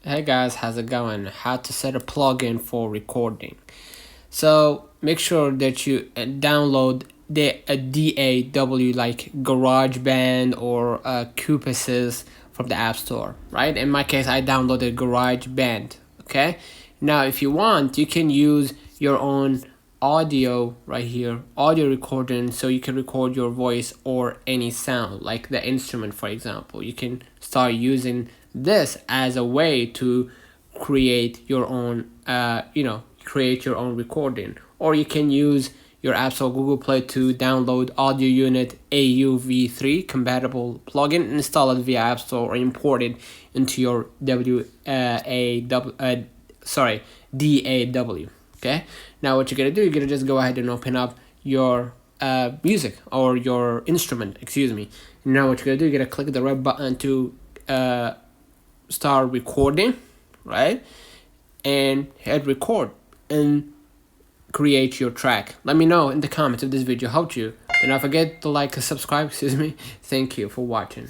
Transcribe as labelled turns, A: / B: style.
A: Hey guys, how's it going? How to set a plugin for recording. So make sure that you download the DAW like GarageBand or Cupisys from the App Store, right? In my case, I downloaded GarageBand. Okay. Now, if you want, you can use your own audio right here, audio recording, so you can record your voice or any sound, like the instrument, for example. You can start using this as a way to create your own, create your own recording, or you can use your App Store, Google Play to download Audio Unit AUV3 compatible plugin, install it via App Store, or import it into your DAW. Okay. Now what you're gonna do, you're gonna just go ahead and open up your music or your instrument. Excuse me. Now what you're gonna do, you're gonna click the red button to start recording, right? And hit record and create your track. Let me know in the comments if this video helped you. Do not forget to like and subscribe. Excuse me. Thank you for watching.